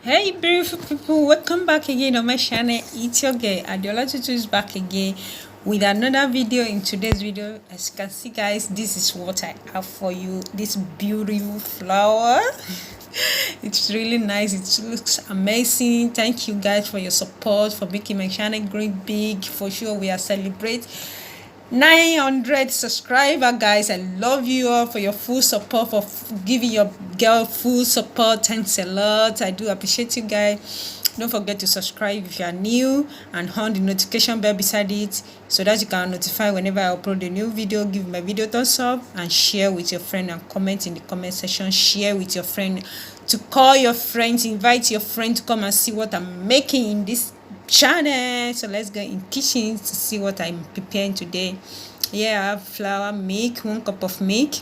Hey beautiful people, welcome back again on my channel. It's your girl Adiola Tutu is back again with another video. In today's video, as you can see guys, this is what I have for you. This beautiful flower. It's really nice, it looks amazing. Thank you guys for your support, for making my channel great big. For sure we are celebrating 900 subscriber guys. I love you all for your full support, for giving your girl full support. Thanks a lot. I do appreciate you guys. Don't forget to subscribe if you are new and on the notification bell beside it so that you can notify whenever I upload a new video. Give my video thumbs up and share with your friend, and comment in the comment section. Share with your friend, to call your friends, invite your friend to come and see what I'm making in this channel. So let's go in kitchen to see what I'm preparing today. Here I have flour, milk, 1 cup of milk,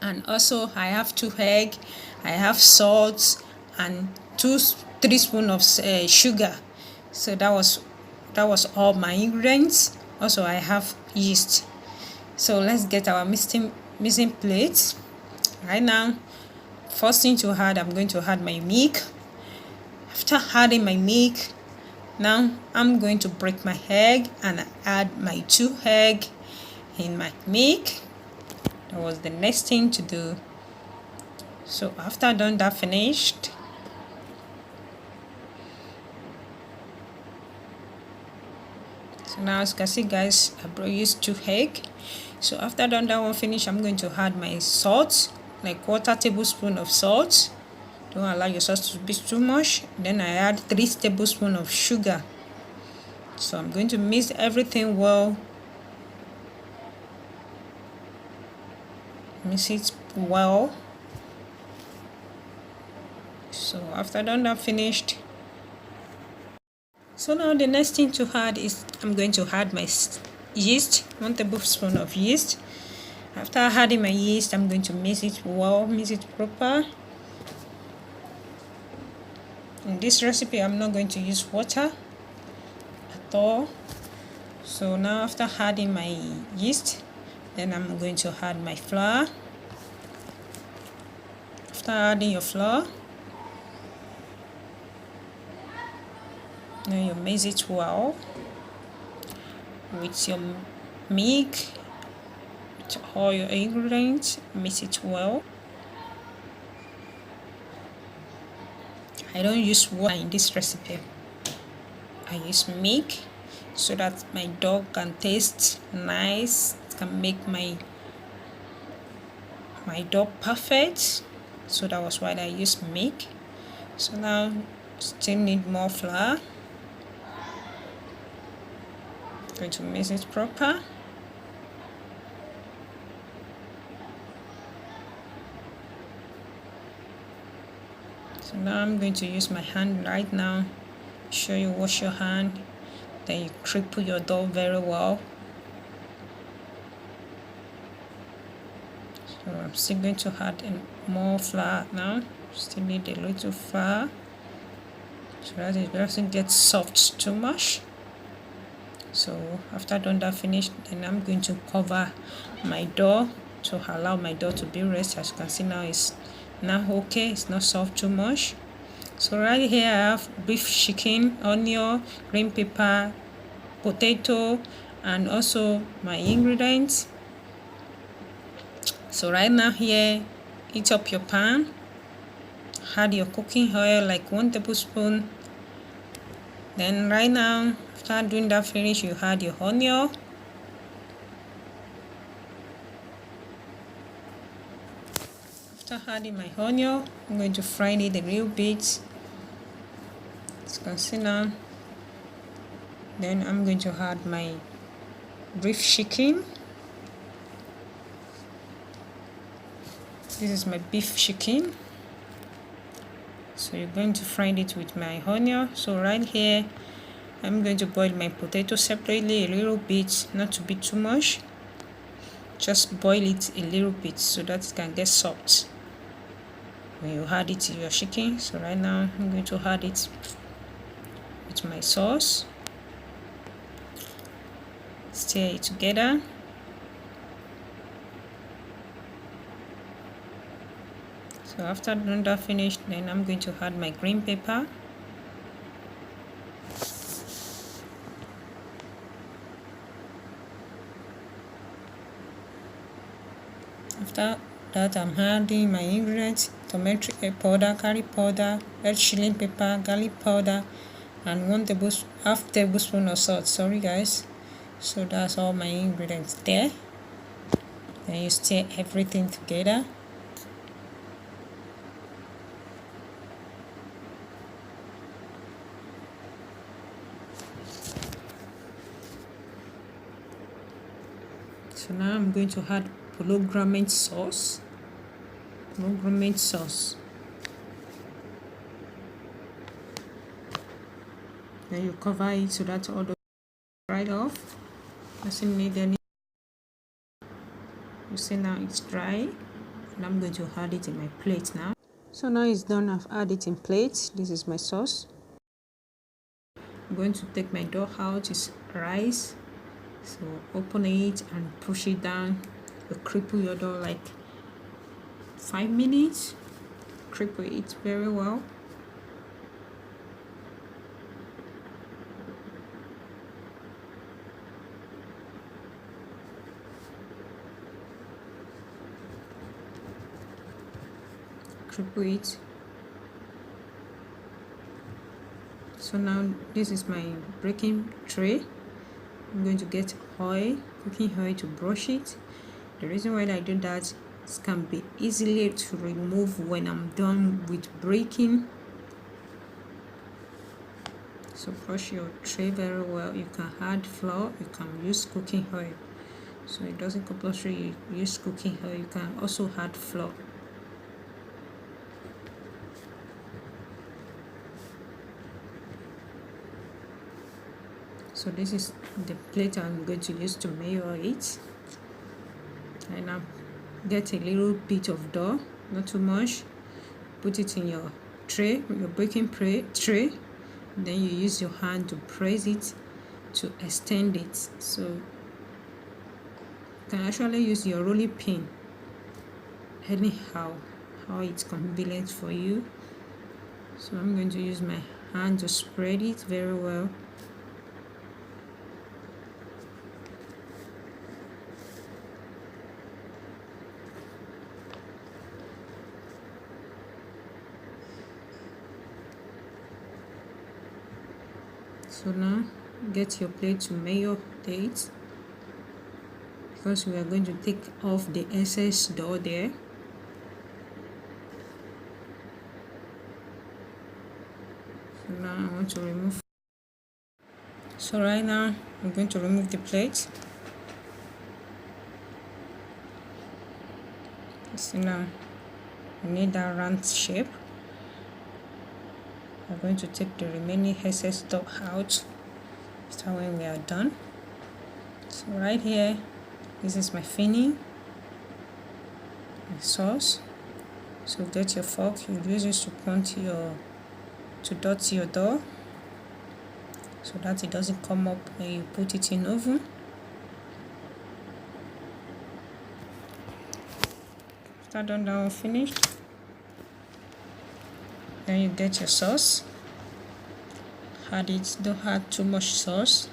and also I have 2 eggs, I have salt, and 3 spoons of sugar. So that was all my ingredients. Also I have yeast. So let's get our mixing plate. Right now, first thing to add, I'm going to add my milk. After adding my milk, now I'm going to break my egg and add my 2 eggs in my milk. That was the next thing to do. So after done that finished, so now as you can see guys, I used 2 eggs. So after done that one finish, I'm going to add my salt, like 1/4 tablespoon of salt. Don't allow your salt to be too much. Then I add 3 tablespoons of sugar. So I'm going to mix everything well. Mix it well. So after done that finished, so now the next thing to add is I'm going to add my yeast, 1 tablespoon of yeast. After adding my yeast, I'm going to mix it well, mix it proper. In this recipe, I'm not going to use water at all. So now after adding my yeast, then I'm going to add my flour. After adding your flour, now you mix it well with your milk, with all your ingredients. Mix it well. I don't use water in this recipe. I use milk so that my dog can taste nice. It can make my dog perfect. So that was why I used milk. So now still need more flour. Going to mix it proper. So now I'm going to use my hand right now. Sure you wash your hand, then you cripple your dough very well. So I'm still going to add more flour now. Still need a little flour so that it doesn't get soft too much. So after done that finished, then I'm going to cover my dough to allow my dough to be rest. As you can see now, it's now okay, it's not soft too much. So right here I have beef chicken, onion, green pepper, potato, and also my ingredients. So right now here, heat up your pan, add your cooking oil like 1 tablespoon. Then right now, after doing that finish, you add your onion. After adding my onion, I'm going to fry it a little bit. As you can see now. Then I'm going to add my beef chicken. This is my beef chicken. So you're going to fry it with my onion. So right here, I'm going to boil my potato separately a little bit, not to be too much. Just boil it a little bit so that it can get soft when you add it to your chicken. So right now, I'm going to add it with my sauce. Stir it together. So So after that finished, then I'm going to add my green pepper. After that, I'm adding my ingredients: turmeric powder, curry powder, red chili pepper, garlic powder, and half tablespoon of salt. Sorry guys. So that's all my ingredients there. Then you stir everything together. So now I'm going to add pomegranate sauce. Pomegranate sauce. Then you cover it so that all the dried off. Doesn't need any. You see now it's dry, and I'm going to add it in my plate now. So now it's done. I've added it in plate. This is my sauce. I'm going to take my dough out. It's rice. So open it and push it down. You cripple your dough like 5 minutes. Cripple it very well. Cripple it. So now this is my baking tray. I'm going to get oil, cooking oil, to brush it. The reason why I do that, it can be easily to remove when I'm done with breaking. So brush your tray very well. You can add flour, you can use cooking oil. So it doesn't compulsory you use cooking oil. You can also add flour. So this is the plate I'm going to use to mayo it. And now get a little bit of dough, not too much. Put it in your tray, your baking tray. Then you use your hand to press it to extend it. So you can actually use your rolling pin anyhow, how it's convenient for you. So I'm going to use my hand to spread it very well. So now get your plate to mayo it, because we are going to take off the excess dough there. So now I want to remove. So right now I'm going to remove the plate. So now we need that round shape. We're going to take the remaining excess dough out after when we are done. So right here, this is my filling, my sauce. So get your fork, you use it to dot your dough so that it doesn't come up when you put it in oven. After done that one finished, then you get your sauce. Add it, don't add too much sauce.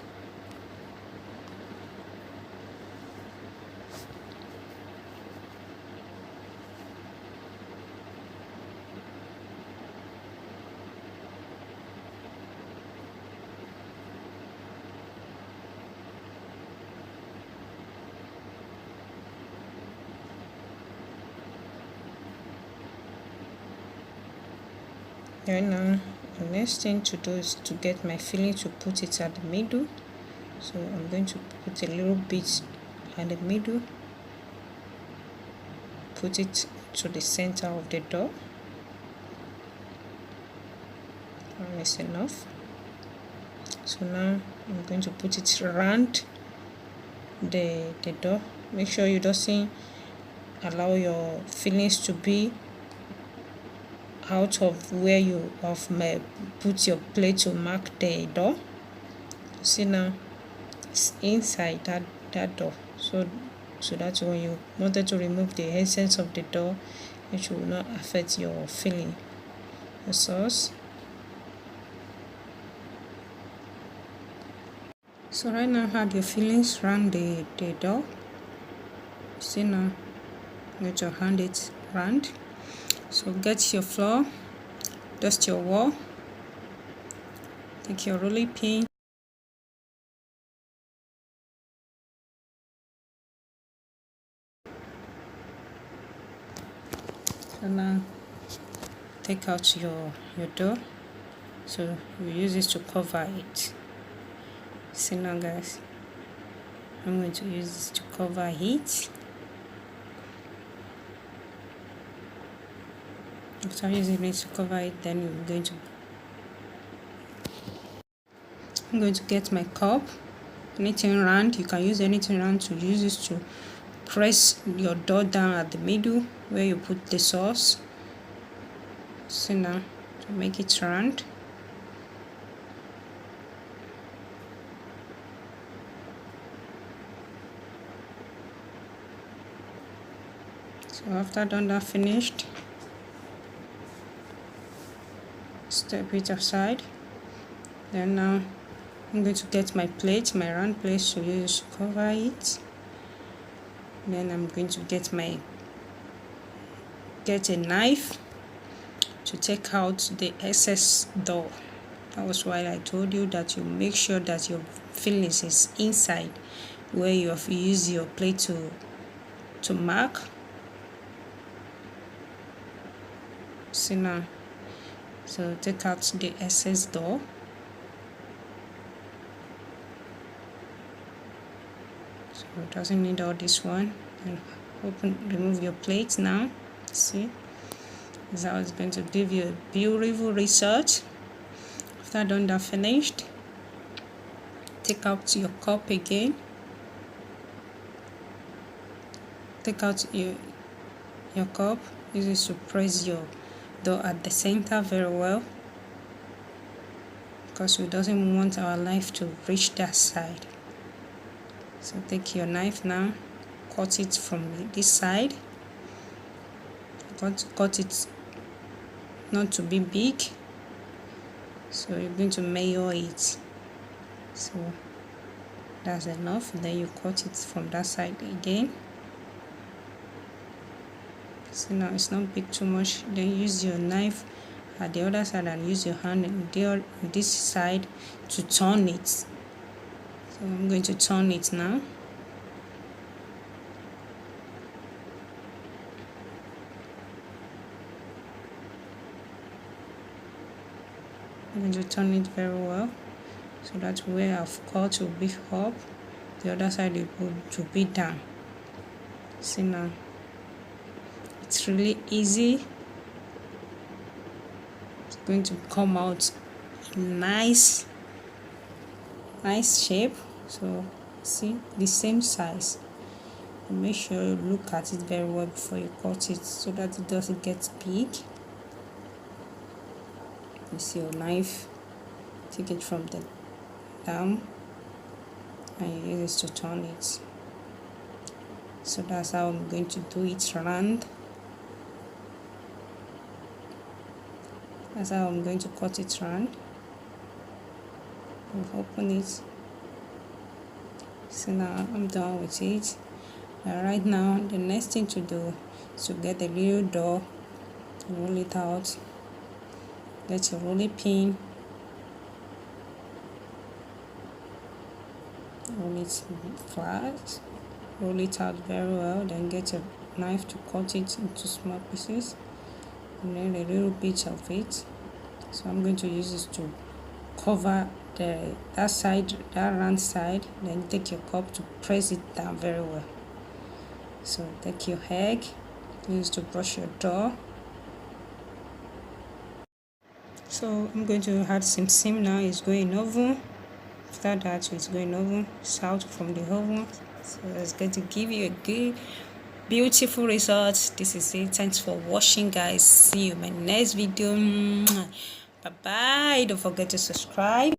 Then now the next thing to do is to get my filling, to put it at the middle. So I'm going to put a little bit at the middle, put it to the center of the dough. And it's enough. So now I'm going to put it around the dough. Make sure you don't allow your fillings to be out of where you have put your plate to mark the dough. See now it's inside that dough. So that when you wanted to remove the essence of the dough, which will not affect your filling, the sauce. So right now, add your fillings around the dough. See now, I'm going to hand it round. So get your flour, dust your wall, take your rolling pin, so now take out your dough. So you use this to cover it. See now guys, I'm going to use this to cover it. After using it to cover it, then I'm going to get my cup. Anything round, you can use anything round to use this to press your dough down at the middle where you put the sauce. So now to make it round. So after done that finished, step it aside. Then now I'm going to get my plate, my round plate, to use to cover it. Then I'm going to get a knife to take out the excess dough. That was why I told you that you make sure that your fillings is inside where you have used your plate to mark. See now, so take out the excess dough. So it doesn't need all this one. And remove your plate now. See, this is how it's going to give you a beautiful result. After done that finished, take out your cup again. Take out your cup. Use it to press your dough at the center very well, because we doesn't want our knife to reach that side. So take your knife now, cut it from this side. Cut it not to be big, so you're going to measure it. So that's enough. Then you cut it from that side again. So now it's not big too much. Then use your knife at the other side and use your hand on this side to turn it. So I'm going to turn it now. I'm going to turn it very well, so that where I've cut will be up, the other side will be down. See now, it's really easy. It's going to come out nice shape. So see, the same size. And make sure you look at it very well before you cut it, so that it doesn't get big. You see your knife, take it from the down and you use it to turn it. So that's how I'm going to do it round. That's how I'm going to cut it round. We'll open it. So now I'm done with it. Right now, the next thing to do is to get a little dough, roll it out, get your rolling pin, roll it flat, roll it out very well, then get a knife to cut it into small pieces, and then a little bit of it. So I'm going to use this to cover that round side. Then take your cup to press it down very well. So take your egg, use to brush your dough. So I'm going to add sim now. It's going oven. After that, it's going oven. It's out from the oven. So it's going to give you a good, beautiful result. This is it. Thanks for watching, guys. See you in my next video. Bye bye. Don't forget to subscribe.